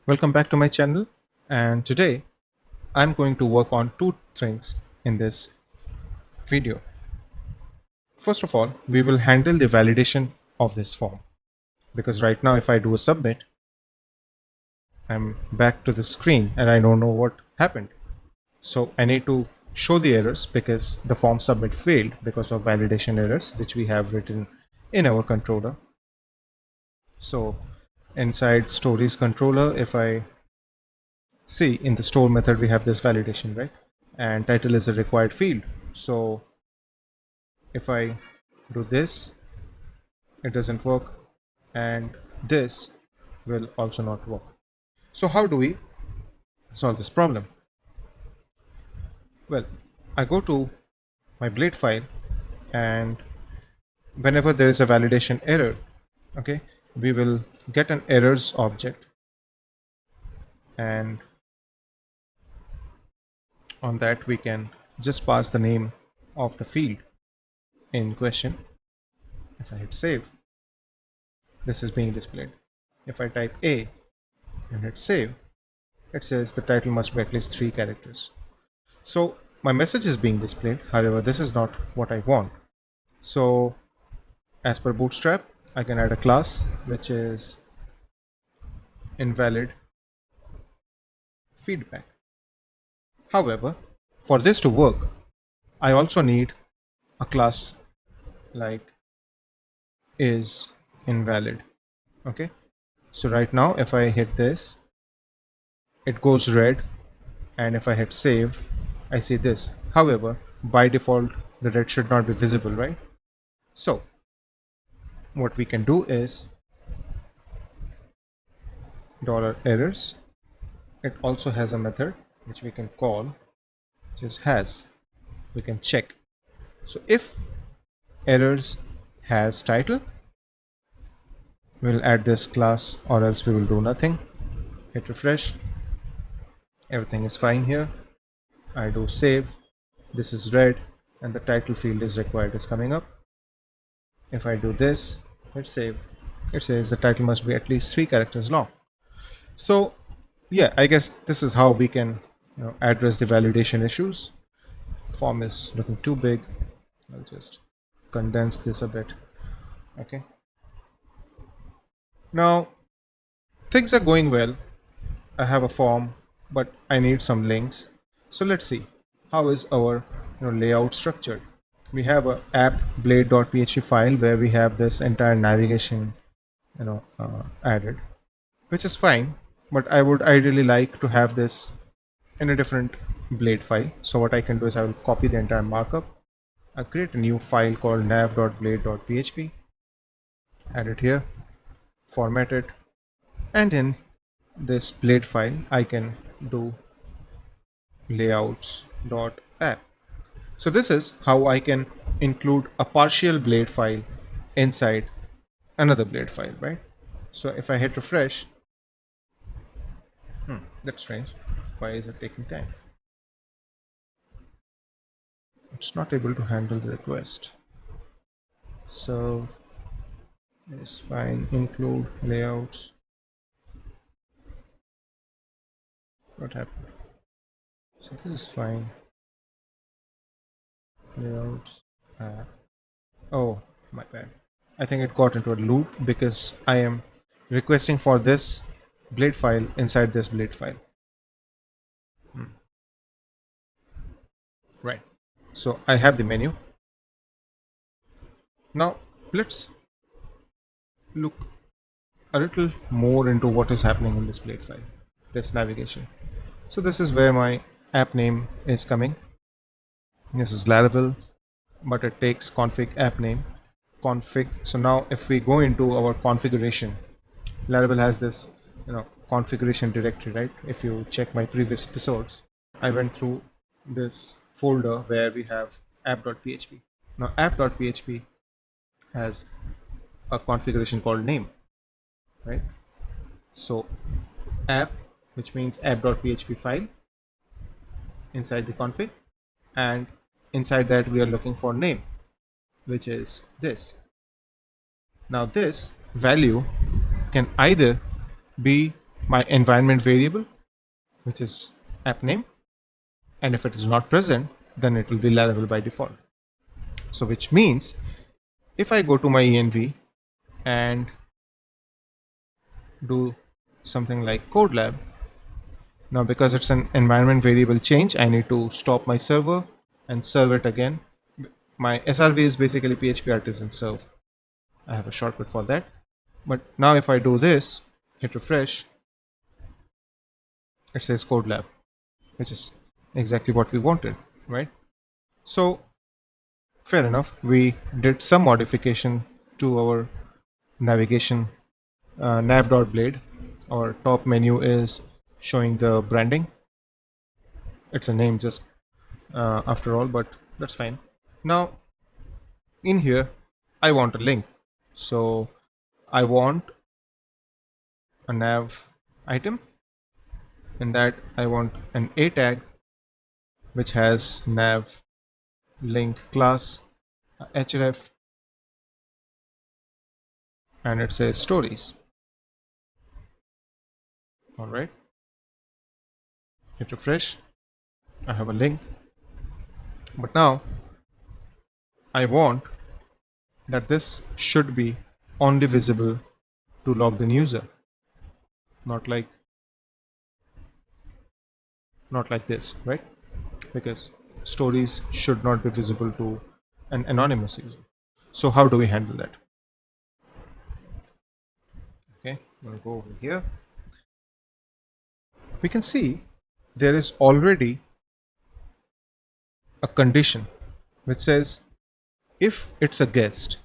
Welcome back to my channel, and today I'm going to work on two things in this video. First of all, we will handle the validation of this form, because right now if I do a submit, I'm back to the screen and I don't know what happened. So I need to show the errors because the form submit failed because of validation errors which we have written in our controller. So inside stories controller, if I see in the store method, we have this validation, right? And title is a required field. So if I do this, it doesn't work, and this will also not work. So how do we solve this problem? Well, I go to my blade file, and whenever there is a validation error, okay, we will get an errors object, and on that we can just pass the name of the field in question. If I hit save, this is being displayed. If I type A and hit save, it says the title must be at least 3 characters. So my message is being displayed. However, this is not what I want. So as per Bootstrap, I can add a class which is Invalid Feedback. However, for this to work, I also need a class like is invalid. Okay. So right now, if I hit this, it goes red, and if I hit save, I see this. However, by default, the red should not be visible, right? So what we can do is $errors. It also has a method which we can call, which is has. We can check. So if errors has title, we'll add this class, or else we will do nothing. Hit refresh. Everything is fine here. I do save. This is red, and the title field is required is coming up. If I do this, hit save, it says the title must be at least 3 characters long. So yeah, I guess this is how we can address the validation issues. The form is looking too big. I'll just condense this a bit. Okay. Now things are going well. I have a form, but I need some links. So let's see how is our layout structured. We have a app blade.php file where we have this entire navigation added, which is fine, but I would ideally like to have this in a different blade file. So what I can do is I will copy the entire markup. I'll create a new file called nav.blade.php, add it here, format it, and in this blade file I can do layouts.app. So this is how I can include a partial blade file inside another blade file, right? So if I hit refresh, that's strange. Why is it taking time? It's not able to handle the request. So it's fine. Include layouts. What happened? So this is fine. Layouts. Oh, my bad. I think it got into a loop because I am requesting for this blade file inside this blade file. Right. So I have the menu. Now let's look a little more into what is happening in this blade file, this navigation. So this is where my app name is coming. This is Laravel, but it takes config app name config. So now if we go into our configuration, Laravel has this configuration directory, right? If you check my previous episodes, I went through this folder where we have app.php. Now app.php has a configuration called name, right? So app, which means app.php file inside the config, and inside that we are looking for name, which is this. Now this value can either be my environment variable, which is app name, and if it is not present, then it will be Laravel by default. So which means if I go to my env and do something like code lab, now because it's an environment variable change, I need to stop my server and serve it again. My SRV is basically PHP artisan serve. I have a shortcut for that. But now if I do this, hit refresh, it says code lab, which is exactly what we wanted, right? So fair enough, we did some modification to our navigation nav.blade. Our top menu is showing the branding. It's a name just after all, but that's fine. Now in here I want a link, so I want a nav item. In that I want an a tag which has nav link class href, and it says stories. All right, hit refresh, I have a link. But now I want that this should be only visible to logged in user, not like this, right? Because stories should not be visible to an anonymous user. So how do we handle that? Okay, I'm going to go over here. We can see there is already a condition which says if it's a guest,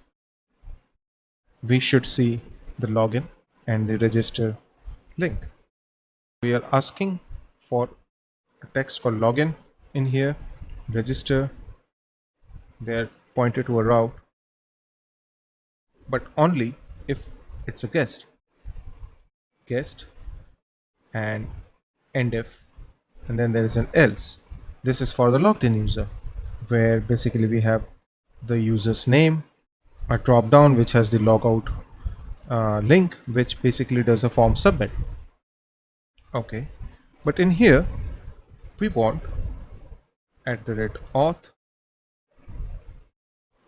we should see the login and the register link. We are asking for a text called login in here, register, they're pointed to a route, but only if it's a guest and endif, and then there is an else. This is for the logged in user, where basically we have the user's name, a drop down which has the logout link, which basically does a form submit. Okay, but in here we want @auth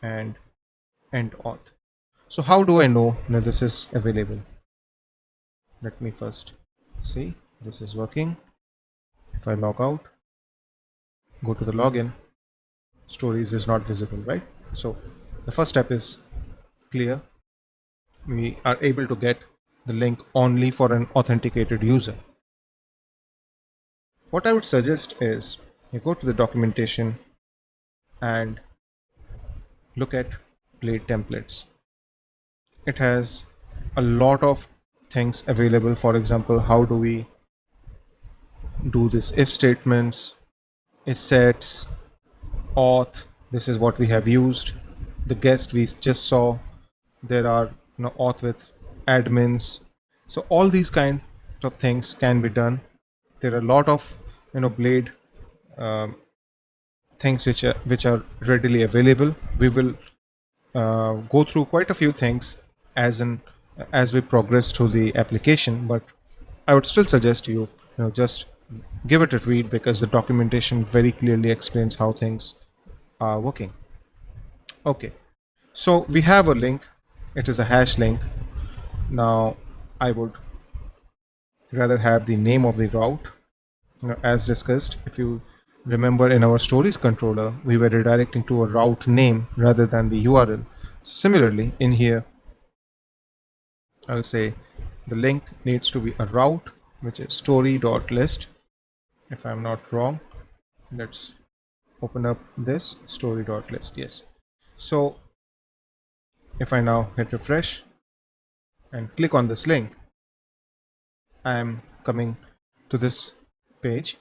and end auth. So how do I know that this is available? Let me first see this is working. If I log out, go to the login, stories is not visible, right? So the first step is clear. We are able to get the link only for an authenticated user. What I would suggest is you go to the documentation and look at Blade templates. It has a lot of things available. For example, how do we do this if statements, if sets, auth. This is what we have used. The guest we just saw. There are auth with admins. So all these kind of things can be done. There are a lot of Blade things which are readily available. We will go through quite a few things as we progress through the application, but I would still suggest you just give it a read, because the documentation very clearly explains how things are working. Okay, so we have a link. It is a hash link. Now I would rather have the name of the route. As discussed, if you remember, in our stories controller we were redirecting to a route name rather than the URL. Similarly in here I'll say the link needs to be a route, which is story.list. If I'm not wrong, let's open up this story.list. Yes. So if I now hit refresh and click on this link, I am coming to this page.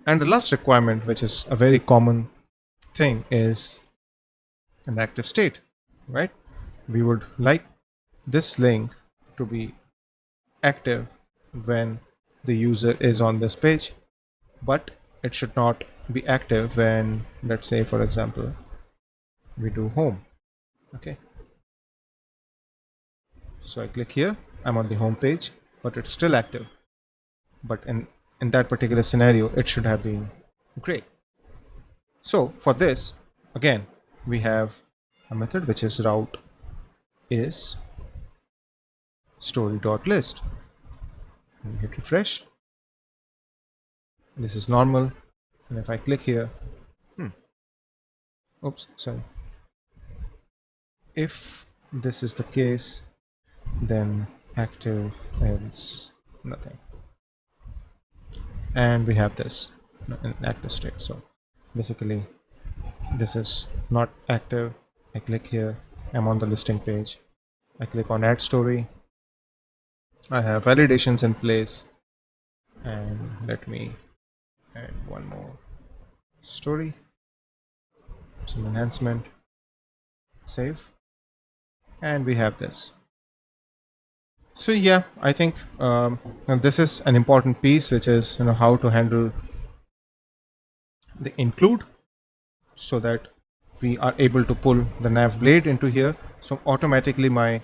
And the last requirement, which is a very common thing, is an active state, right? We would like this link to be active when the user is on this page, but it should not be active when, let's say, for example, we do home. Okay, so I click here, I'm on the home page. but it's still active. But in that particular scenario, it should have been gray. So for this, again, we have a method which is route is story.list. And hit refresh. This is normal. And if I click here, oops, sorry. If this is the case, then active, else nothing. And we have this in active state. So basically, this is not active. I click here, I'm on the listing page. I click on add story. I have validations in place, and let me add one more story, some enhancement, save, and we have this. So yeah, I think this is an important piece, which is how to handle the include, so that we are able to pull the nav blade into here. So automatically my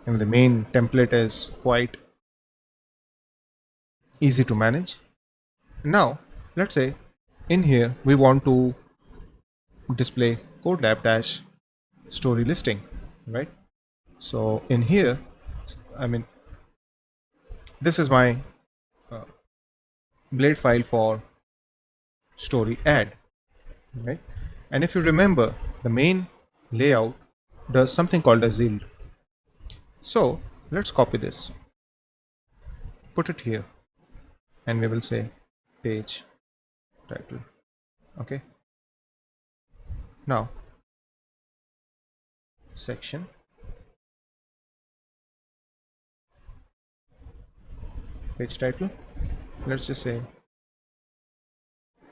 the main template is quite easy to manage. Now let's say in here we want to display code lab dash story listing, right? So in here, this is my blade file for story add, right? And if you remember, the main layout does something called as yield. So let's copy this, put it here, and we will say page title. Okay. Now section, page title. Let's just say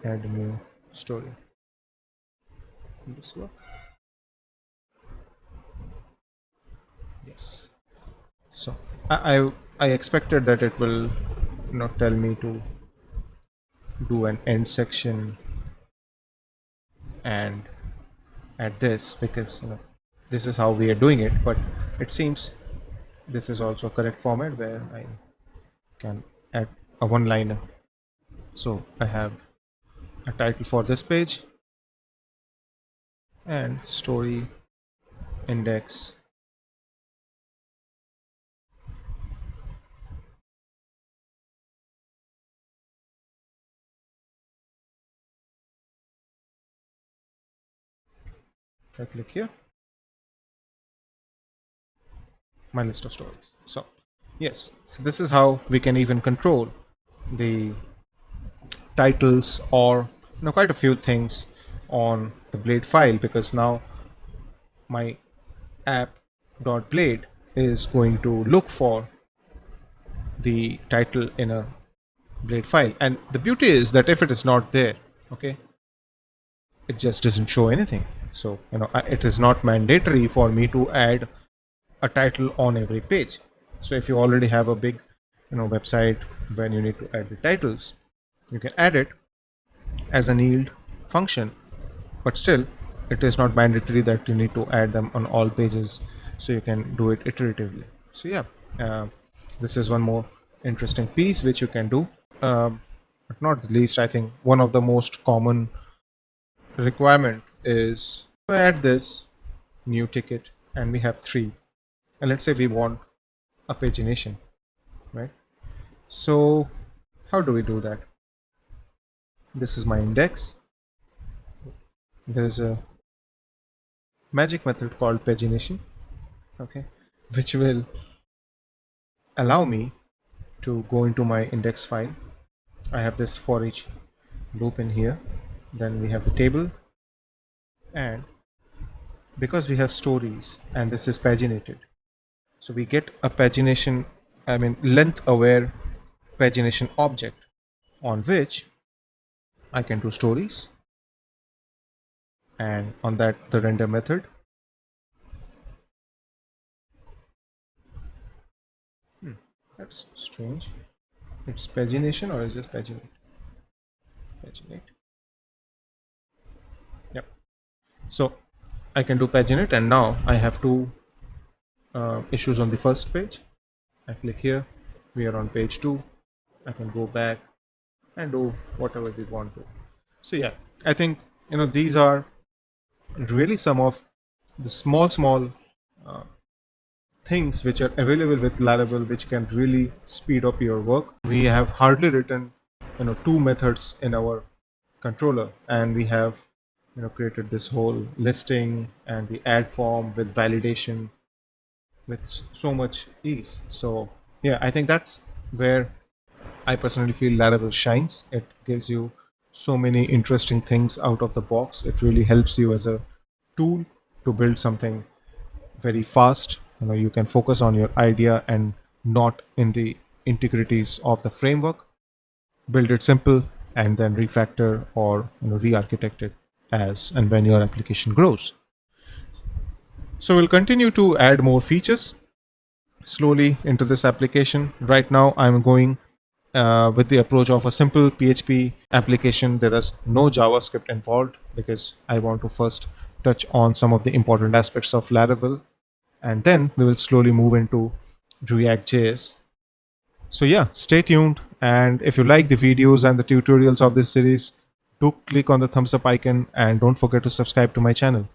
add a new story. Will this work? Yes. So I expected that it will not tell me to do an end section and add this, because this is how we are doing it, but it seems this is also correct format where I can add a one-liner. So I have a title for this page and story index. If I click here, my list of stories. So yes, so this is how we can even control the titles or quite a few things on the blade file, because now my app.blade is going to look for the title in a blade file. And the beauty is that if it is not there, okay, it just doesn't show anything. So it is not mandatory for me to add a title on every page. So if you already have a big website when you need to add the titles, you can add it as an yield function, but still it is not mandatory that you need to add them on all pages. So you can do it iteratively. So yeah, this is one more interesting piece which you can do. But not the least, I think one of the most common requirement is to add this new ticket, and we have 3, and let's say we want a pagination, right? So how do we do that? This is my index. There's a magic method called pagination, okay, which will allow me to go into my index file. I have this for each loop in here. Then we have the table, and because we have stories and this is paginated, so we get a pagination, length aware pagination object on which I can do stories, and on that the render method. That's strange. It's pagination or is just paginate? Paginate. Yep. So I can do paginate, and now I have two issues on the first page. I click here, We are on page 2. I can go back and do whatever we want to. So yeah, I think these are really some of the small things which are available with Laravel, which can really speed up your work. We have hardly written two methods in our controller, and we have created this whole listing and the add form with validation with so much ease. So yeah, I think that's where I personally feel Laravel shines. It gives you so many interesting things out of the box. It really helps you as a tool to build something very fast. You can focus on your idea and not in the integrities of the framework. Build it simple and then refactor or re-architect it as and when your application grows. So we'll continue to add more features slowly into this application. Right now, I'm going with the approach of a simple PHP application. There is no JavaScript involved because I want to first touch on some of the important aspects of Laravel, and then we will slowly move into React.js. So yeah, stay tuned. And if you like the videos and the tutorials of this series, do click on the thumbs up icon and don't forget to subscribe to my channel.